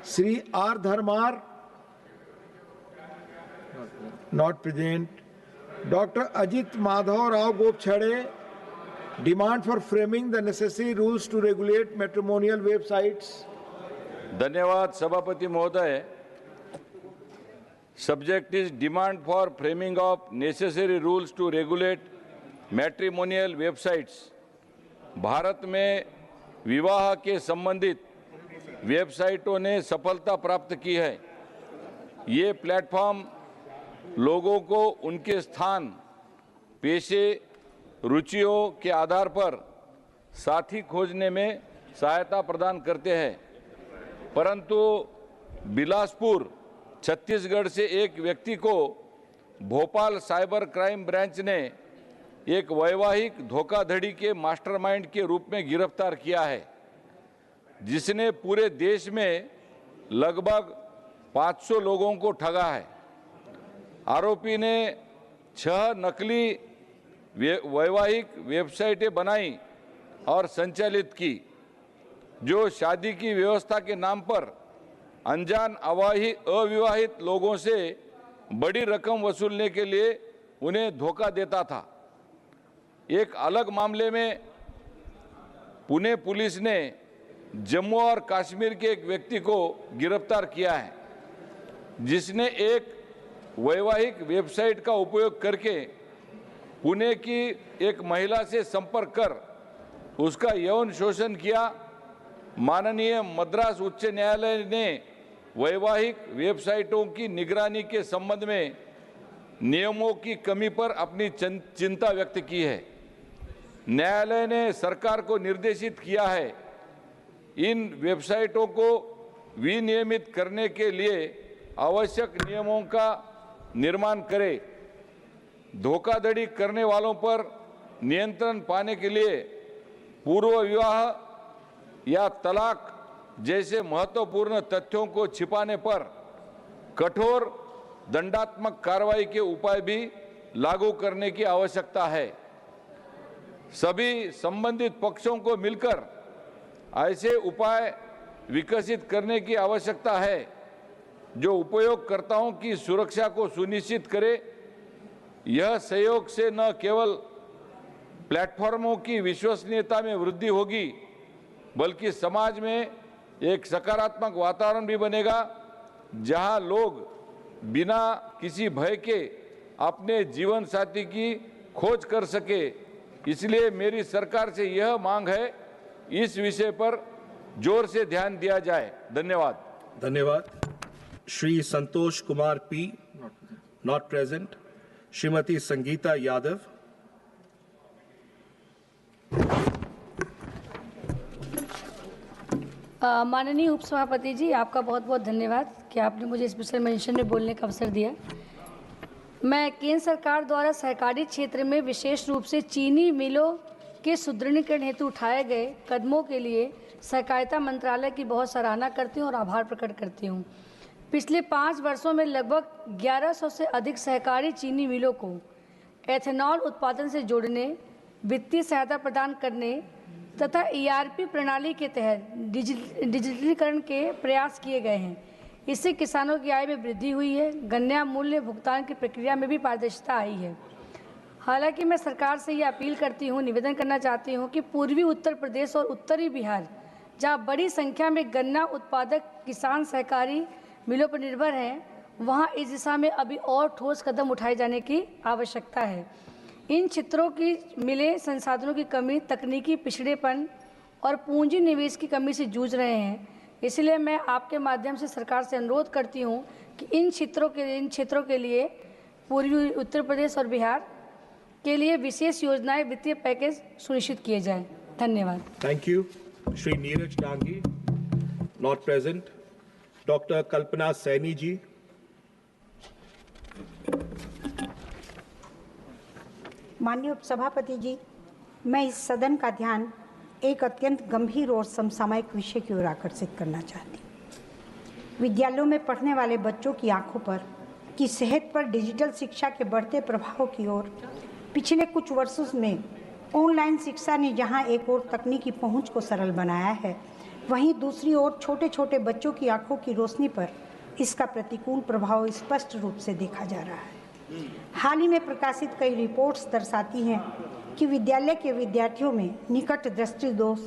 Sri R. Dharmar not present. Dr. Ajit Madhav Rao Gopchade demand for framing the necessary rules to regulate matrimonial websites. धन्यवाद सभापति महोदय. Subject is demand for framing of necessary rules to regulate matrimonial websites. Bharat में विवाह के संबंधित वेबसाइटों ने सफलता प्राप्त की है. ये प्लेटफॉर्म लोगों को उनके स्थान, पेशे, रुचियों के आधार पर साथी खोजने में सहायता प्रदान करते हैं. परंतु बिलासपुर, छत्तीसगढ़ से एक व्यक्ति को भोपाल साइबर क्राइम ब्रांच ने एक वैवाहिक धोखाधड़ी के मास्टरमाइंड के रूप में गिरफ्तार किया है, जिसने पूरे देश में लगभग 500 लोगों को ठगा है. आरोपी ने 6 नकली वैवाहिक वेबसाइटें बनाई और संचालित की, जो शादी की व्यवस्था के नाम पर अनजान अविवाहित लोगों से बड़ी रकम वसूलने के लिए उन्हें धोखा देता था. एक अलग मामले में पुणे पुलिस ने जम्मू और कश्मीर के एक व्यक्ति को गिरफ्तार किया है, जिसने एक वैवाहिक वेबसाइट का उपयोग करके पुणे की एक महिला से संपर्क कर उसका यौन शोषण किया. माननीय मद्रास उच्च न्यायालय ने वैवाहिक वेबसाइटों की निगरानी के संबंध में नियमों की कमी पर अपनी चिंता व्यक्त की है. न्यायालय ने सरकार को निर्देशित किया है इन वेबसाइटों को विनियमित करने के लिए आवश्यक नियमों का निर्माण करे. धोखाधड़ी करने वालों पर नियंत्रण पाने के लिए पूर्व विवाह या तलाक जैसे महत्वपूर्ण तथ्यों को छिपाने पर कठोर दंडात्मक कार्रवाई के उपाय भी लागू करने की आवश्यकता है. सभी संबंधित पक्षों को मिलकर ऐसे उपाय विकसित करने की आवश्यकता है जो उपयोगकर्ताओं की सुरक्षा को सुनिश्चित करे. यह सहयोग से न केवल प्लेटफॉर्मों की विश्वसनीयता में वृद्धि होगी, बल्कि समाज में एक सकारात्मक वातावरण भी बनेगा, जहां लोग बिना किसी भय के अपने जीवन साथी की खोज कर सके. इसलिए मेरी सरकार से यह मांग है, इस विषय पर जोर से ध्यान दिया जाए. धन्यवाद. धन्यवाद. Shri Santosh Kumar P not present. Shrimati Sangeeta Yadav. माननीय उपसभापति जी, आपका बहुत बहुत धन्यवाद कि आपने मुझे स्पेशल मेंशन में बोलने का अवसर दिया. मैं केंद्र सरकार द्वारा सहकारी क्षेत्र में विशेष रूप से चीनी मिलों के सुदृढ़ीकरण हेतु उठाए गए कदमों के लिए सहकारिता मंत्रालय की बहुत सराहना करती हूँ और आभार प्रकट करती हूँ. पिछले 5 वर्षों में लगभग 1100 से अधिक सहकारी चीनी मिलों को एथेनॉल उत्पादन से जोड़ने, वित्तीय सहायता प्रदान करने तथा ERP प्रणाली के तहत डिजिटलीकरण के प्रयास किए गए हैं. इससे किसानों की आय में वृद्धि हुई है. गन्ना मूल्य भुगतान की प्रक्रिया में भी पारदर्शिता आई है. हालांकि मैं सरकार से ये अपील करती हूँ, निवेदन करना चाहती हूँ कि पूर्वी उत्तर प्रदेश और उत्तरी बिहार, जहाँ बड़ी संख्या में गन्ना उत्पादक किसान सहकारी मिलों पर निर्भर हैं, वहाँ इस दिशा में अभी और ठोस कदम उठाए जाने की आवश्यकता है। इन क्षेत्रों की मिलें संसाधनों की कमी, तकनीकी पिछड़ेपन और पूंजी निवेश की कमी से जूझ रहे हैं। इसलिए मैं आपके माध्यम से सरकार से अनुरोध करती हूँ कि इन क्षेत्रों के लिए पूर्वी उत्तर प्रदेश और बिहार के लिए विशेष योजनाएं, वित्तीय पैकेज सुनिश्चित किए जाएं। धन्यवाद। Thank you. Shri Neeraj Dangi, not present. Dr. Kalpana Saini ji. माननीय उपसभापति जी, मैं इस सदन का ध्यान एक अत्यंत गंभीर और समसामयिक विषय की ओर आकर्षित करना चाहती हूँ। विद्यालयों में पढ़ने वाले बच्चों की आंखों पर की सेहत पर डिजिटल शिक्षा के बढ़ते प्रभाव की ओर पिछले कुछ वर्षों में ऑनलाइन शिक्षा ने जहां एक ओर तकनीकी पहुंच को सरल बनाया है, वहीं दूसरी ओर छोटे छोटे बच्चों की आंखों की रोशनी पर इसका प्रतिकूल प्रभाव स्पष्ट रूप से देखा जा रहा है। हाल ही में प्रकाशित कई रिपोर्ट्स दर्शाती हैं कि विद्यालय के विद्यार्थियों में निकट दृष्टि दोष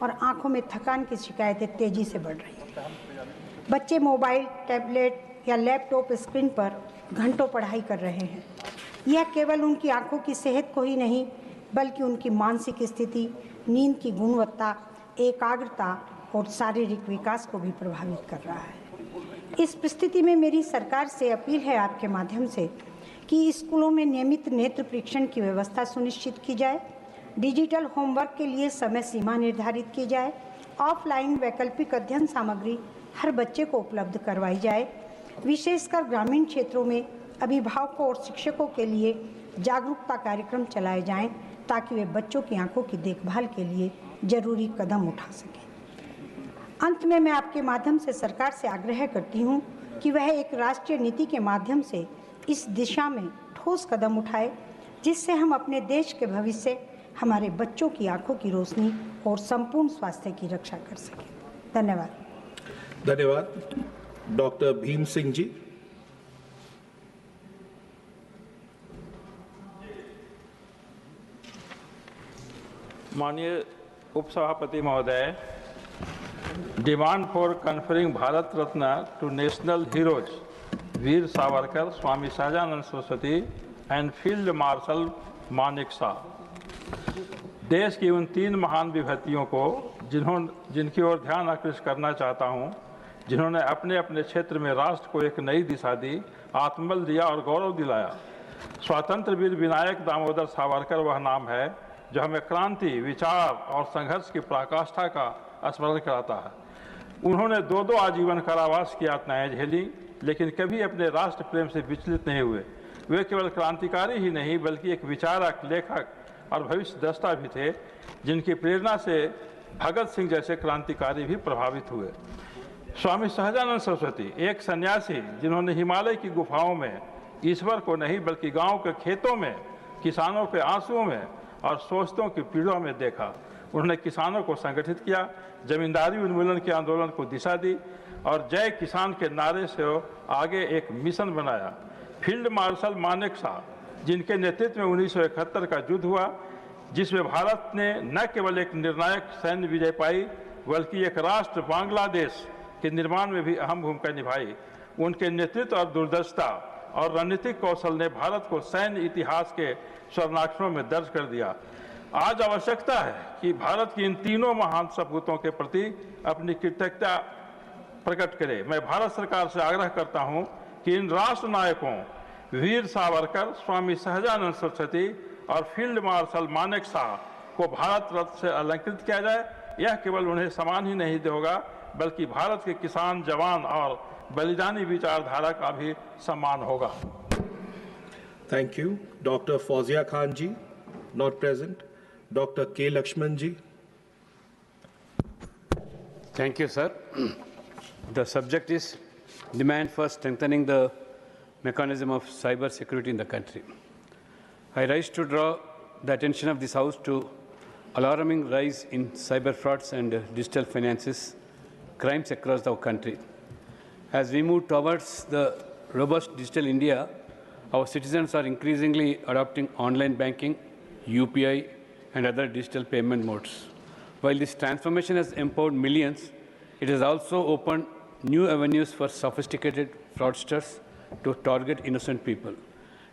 और आंखों में थकान की शिकायतें तेजी से बढ़ रही हैं। बच्चे मोबाइल, टैबलेट या लैपटॉप स्क्रीन पर घंटों पढ़ाई कर रहे हैं। यह केवल उनकी आंखों की सेहत को ही नहीं, बल्कि उनकी मानसिक स्थिति, नींद की गुणवत्ता, एकाग्रता और शारीरिक विकास को भी प्रभावित कर रहा है। इस स्थिति में मेरी सरकार से अपील है आपके माध्यम से कि स्कूलों में नियमित नेत्र परीक्षण की व्यवस्था सुनिश्चित की जाए, डिजिटल होमवर्क के लिए समय सीमा निर्धारित की जाए, ऑफलाइन वैकल्पिक अध्ययन सामग्री हर बच्चे को उपलब्ध करवाई जाए। विशेषकर ग्रामीण क्षेत्रों में अभिभावकों और शिक्षकों के लिए जागरूकता कार्यक्रम चलाए जाएं, ताकि वे बच्चों की आंखों की देखभाल के लिए जरूरी कदम उठा सकें। अंत में मैं आपके माध्यम से सरकार से आग्रह करती हूं कि वह एक राष्ट्रीय नीति के माध्यम से इस दिशा में ठोस कदम उठाए, जिससे हम अपने देश के भविष्य, हमारे बच्चों की आंखों की रोशनी और संपूर्ण स्वास्थ्य की रक्षा कर सकें। धन्यवाद। धन्यवाद। डॉक्टर भीम सिंह जी। माननीय उपसभापति महोदय, demand for conferring Bharat Ratna to national heroes Veer Savarkar, Swami Sahajanand Saraswati and field marshal Manek Shah. देश की उन तीन महान विभूतियों को जिनकी ओर ध्यान आकृष्ट करना चाहता हूं, जिन्होंने अपने अपने क्षेत्र में राष्ट्र को एक नई दिशा दी, आत्मबल दिया और गौरव दिलाया। स्वतंत्र वीर विनायक दामोदर सावरकर वह नाम है जो हमें क्रांति, विचार और संघर्ष की पराकाष्ठा का स्मरण कराता है। उन्होंने दो आजीवन कारावास की यातनाएं झेली, लेकिन कभी अपने राष्ट्र प्रेम से विचलित नहीं हुए। वे केवल क्रांतिकारी ही नहीं, बल्कि एक विचारक, लेखक और भविष्य द्रष्टा भी थे, जिनकी प्रेरणा से भगत सिंह जैसे क्रांतिकारी भी प्रभावित हुए। स्वामी सहजानंद सरस्वती एक सन्यासी, जिन्होंने हिमालय की गुफाओं में ईश्वर को नहीं, बल्कि गांव के खेतों में, किसानों के आंसुओं में और शोषितों की पीड़ा में देखा। उन्होंने किसानों को संगठित किया, जमींदारी उन्मूलन के आंदोलन को दिशा दी और जय किसान के नारे से आगे एक मिशन बनाया। फील्ड मार्शल मानेक शाह, जिनके नेतृत्व में 1971 का युद्ध हुआ, जिसमें भारत ने न केवल एक निर्णायक सैन्य विजय पाई, बल्कि एक राष्ट्र बांग्लादेश के निर्माण में भी अहम भूमिका निभाई। उनके नेतृत्व और दूरदर्शिता और रणनीतिक कौशल ने भारत को सैन्य इतिहास के स्वर्णाक्षरों में दर्ज कर दिया। आज आवश्यकता है कि भारत की इन तीनों महान सपूतों के प्रति अपनी कृतज्ञता प्रकट करे। मैं भारत सरकार से आग्रह करता हूं कि इन राष्ट्र नायकों वीर सावरकर, स्वामी सहजानंद सरस्वती और फील्ड मार्शल मानेक शाह को भारत रत्न से अलंकृत किया जाए। यह केवल उन्हें सम्मान ही नहीं देगा, बल्कि भारत के किसान, जवान और बलिदानी विचारधारा का भी सम्मान होगा। Thank you. Doctor Fauzia Khan ji, not present. Doctor K Laxman ji. Thank you, sir. The subject is demand for strengthening the mechanism of cyber security in the country. I rise to draw the attention of this House to alarming rise in cyber frauds and digital finances crimes across the country. As we move towards the robust digital India, our citizens are increasingly adopting online banking, UPI, and other digital payment modes. While this transformation has empowered millions, it has also opened new avenues for sophisticated fraudsters to target innocent people,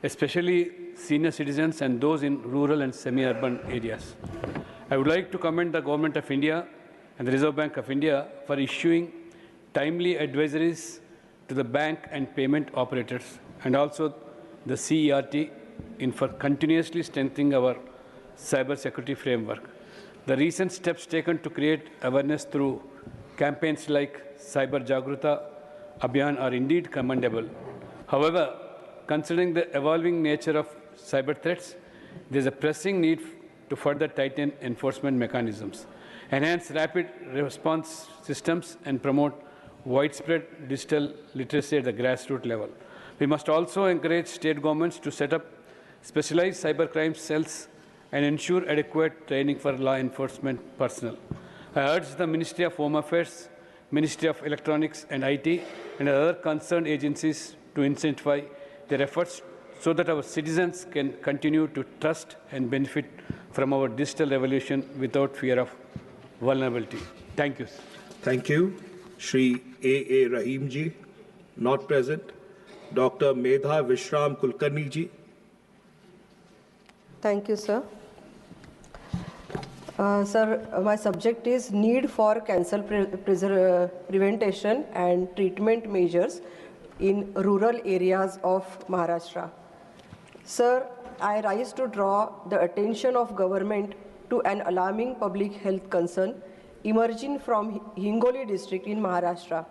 especially senior citizens and those in rural and semi-urban areas. I would like to commend the Government of India and the Reserve Bank of India for issuing timely advisories to the bank and payment operators, and also the CERT for continuously strengthening our cybersecurity framework. The recent steps taken to create awareness through campaigns like Cyber Jagruta Abhiyan are indeed commendable. However, considering the evolving nature of cyber threats, there is a pressing need to further tighten enforcement mechanisms, enhance rapid response systems, and promote widespread digital literacy at the grassroots level. We must also encourage state governments to set up specialized cybercrime cells and ensure adequate training for law enforcement personnel. I urge the Ministry of Home Affairs, Ministry of Electronics and IT, and other concerned agencies to incentivize their efforts so that our citizens can continue to trust and benefit from our digital revolution without fear of vulnerability. Thank you. Thank you. Shri A. Rahim ji, not present. Dr. Medha Vishram Kulkarni ji. Thank you, sir. Sir, my subject is need for cancer prevention and treatment measures in rural areas of Maharashtra. Sir, I rise to draw the attention of government to an alarming public health concern emerging from Hingoli district in Maharashtra.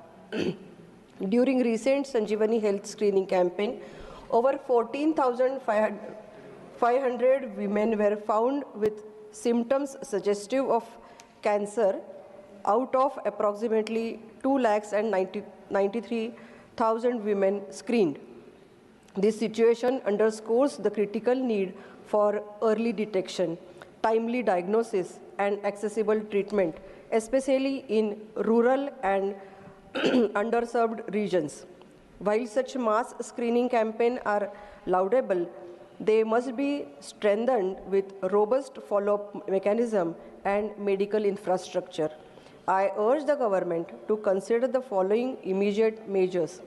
During recent Sanjeevani health screening campaign, over 14,500 women were found with symptoms suggestive of cancer out of approximately 2,93,000 women screened. This situation underscores the critical need for early detection, timely diagnosis, and accessible treatment, especially in rural and underserved regions. While such mass screening campaigns are laudable, they must be strengthened with robust follow-up mechanism and medical infrastructure. I urge the government to consider the following immediate measures.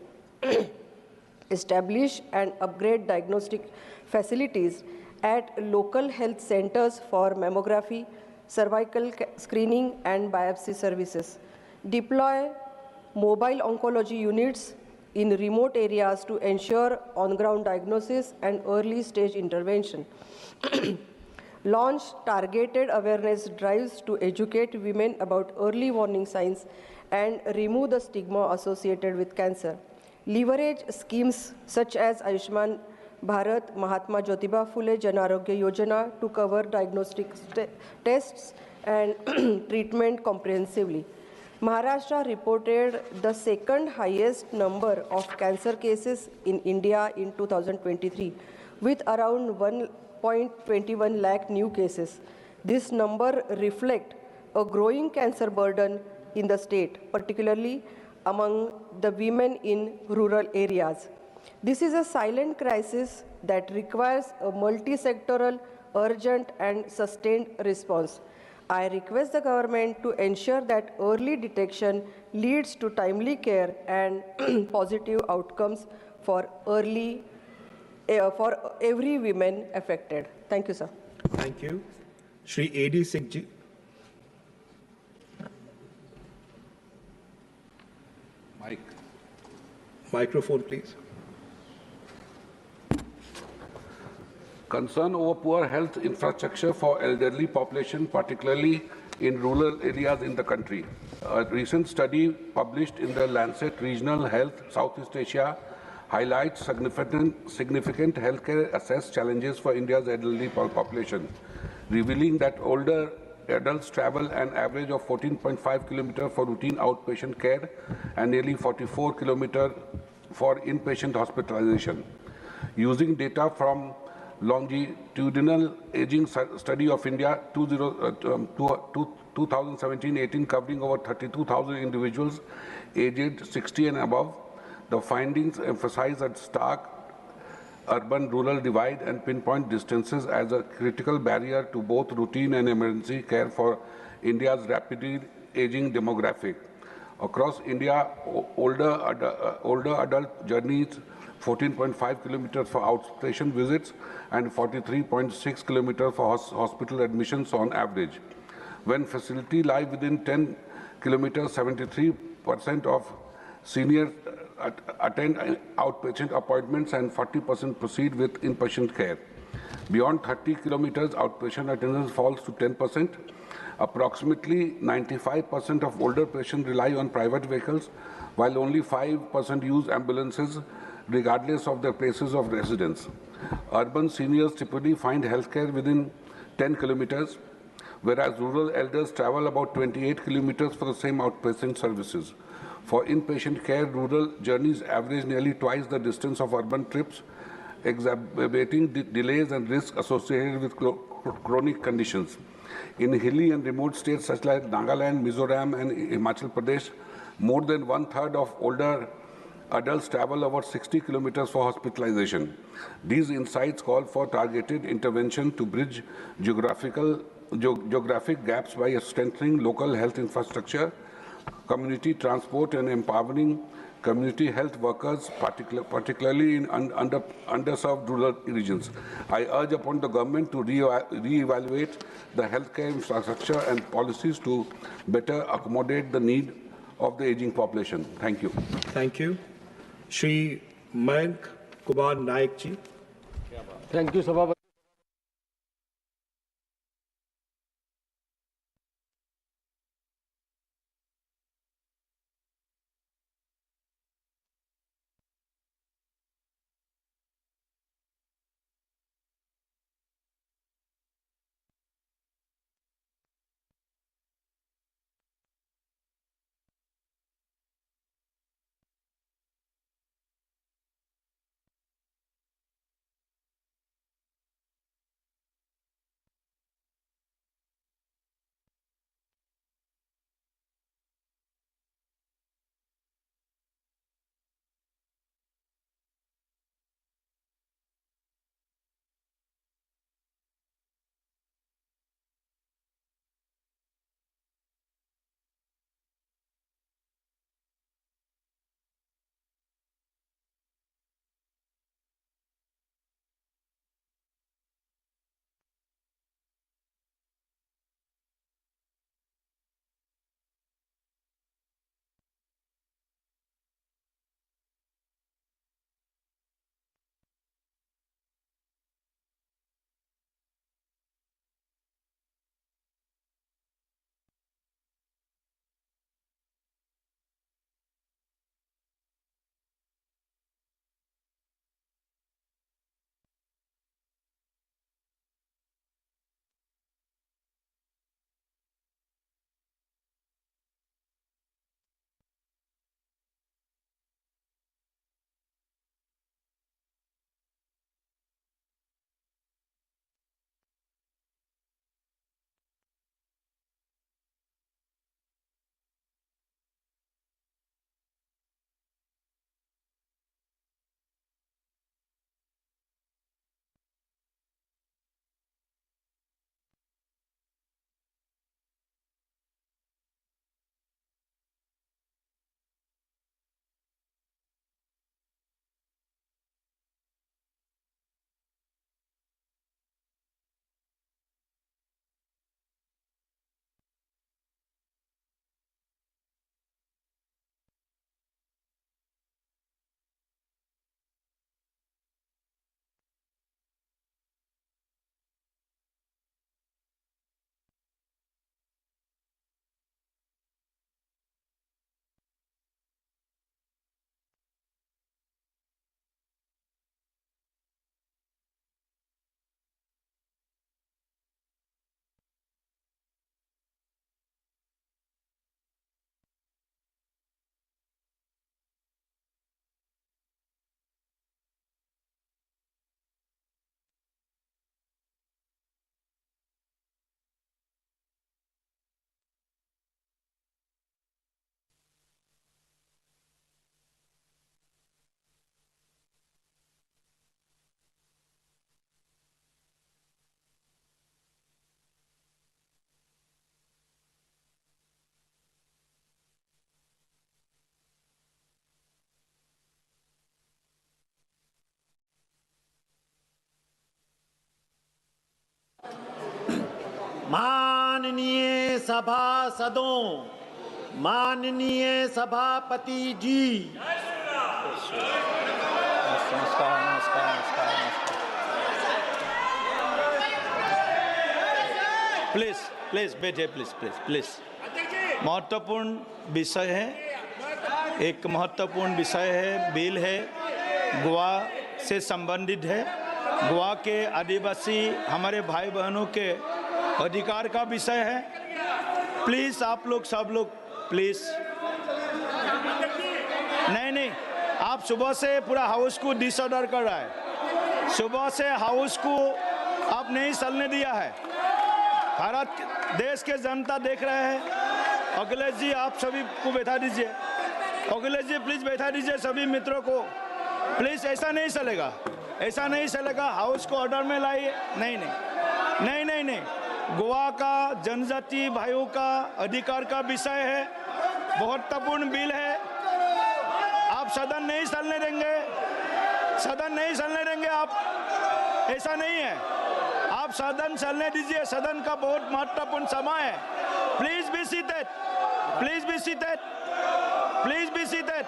Establish and upgrade diagnostic facilities at local health centers for mammography, cervical screening, and biopsy services. Deploy mobile oncology units in remote areas to ensure on-ground diagnosis and early-stage intervention. Launch targeted awareness drives to educate women about early warning signs and remove the stigma associated with cancer. Leverage schemes such as Ayushman Bharat, Mahatma Jyotiba Phule Jan Arogya Yojana to cover diagnostic tests and treatment comprehensively. Maharashtra reported the second highest number of cancer cases in India in 2023, with around 1.21 lakh new cases. This number reflects a growing cancer burden in the state, particularly among the women in rural areas. This is a silent crisis that requires a multi-sectoral, urgent, and sustained response. I request the government to ensure that early detection leads to timely care and positive outcomes for every woman affected. Thank you, sir. Thank you. Shri A.D. Singh ji. Microphone, please. Concern over poor health infrastructure for elderly population, particularly in rural areas in the country. A recent study published in the Lancet Regional Health Southeast Asia highlights significant healthcare access challenges for India's elderly population, revealing that older adults travel an average of 14.5 kilometers for routine outpatient care and nearly 44 kilometers for inpatient hospitalization. Using data from longitudinal aging study of India 2017-18 covering over 32,000 individuals aged 60 and above, the findings emphasize a stark urban-rural divide and pinpoint distances as a critical barrier to both routine and emergency care for India's rapidly aging demographic. Across India, older adult journeys 14.5 kilometers for outpatient visits and 43.6 kilometers for hospital admissions on average. When facility lie within 10 kilometers, 73% of seniors attend outpatient appointments and 40% proceed with inpatient care. Beyond 30 kilometers, outpatient attendance falls to 10%. Approximately 95% of older patients rely on private vehicles, while only 5% use ambulances, regardless of their places of residence. Urban seniors typically find healthcare within 10 kilometers, whereas rural elders travel about 28 kilometers for the same outpatient services. For inpatient care, rural journeys average nearly twice the distance of urban trips, exacerbating delays and risks associated with chronic conditions. In hilly and remote states such as Nagaland, Mizoram, and Himachal Pradesh, more than one-third of older adults travel over 60 kilometers for hospitalization. These insights call for targeted intervention to bridge geographic gaps by strengthening local health infrastructure, community transport, and empowering community health workers, particularly in underserved rural regions. I urge upon the government to re-evaluate the healthcare infrastructure and policies to better accommodate the need of the aging population. Thank you. Thank you. Shri Mayank Kumar Naik ji. Thank you, Sabha. माननीय सभासदों, माननीय सभापति जी, नमस्कार। Please बैठिए, please. महत्वपूर्ण विषय है, एक महत्वपूर्ण विषय है, बिल है, गोवा से संबंधित है। गोवा के आदिवासी हमारे भाई बहनों के अधिकार का विषय है। प्लीज आप लोग सब लोग प्लीज। नहीं, आप सुबह से पूरा हाउस को डिसऑर्डर कर रहा है। सुबह से हाउस को आप नहीं चलने दिया है। भारत देश के जनता देख रहे हैं। अखिलेश जी आप सभी को बैठा दीजिए। अखिलेश जी प्लीज बैठा दीजिए सभी मित्रों को। प्लीज ऐसा नहीं चलेगा, ऐसा नहीं चलेगा। हाउस को ऑर्डर में लाइए। नहीं। गोवा का जनजाति भाइयों का अधिकार का विषय है, महत्वपूर्ण बिल है। आप सदन नहीं चलने देंगे, सदन नहीं चलने देंगे आप। ऐसा नहीं है, आप सदन चलने दीजिए। सदन का बहुत महत्वपूर्ण समय है। Please be seated, please be seated, please be seated,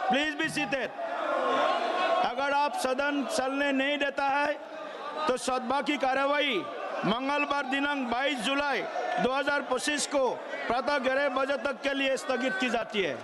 please be seated. अगर आप सदन चलने नहीं देता है तो सभा की कार्यवाही मंगलवार दिनांक 22 जुलाई 2025 को प्रातः 11 बजे तक के लिए स्थगित की जाती है।